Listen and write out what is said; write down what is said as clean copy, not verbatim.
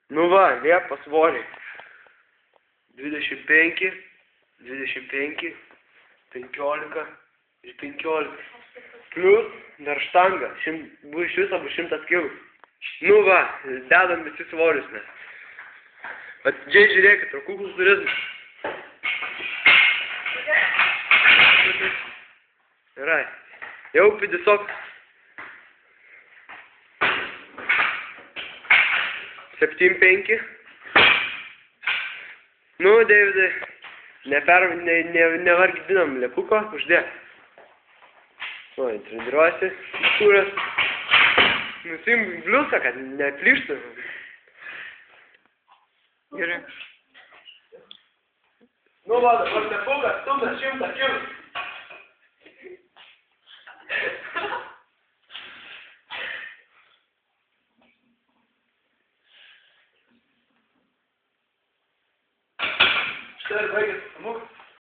Nu va, liepa svoriai. 25, 25, 15 ir 15. Plius dar štanga, iš viso bus 100 kilų. Nu va, dedam visi svorius mes. Atidžiai žiūrėkit, o kuklus turizmas. Gerai, jau 50. 7-5. Nu, Davidai, nevargdinam lepuko, uždėk. Nu, treniruosi, kūras. Nusim bliusą, kad neplyštų. Gerai. Nu, va, dabar lepukas, stumdas 100 kilų. Štai ir baigęs pamok.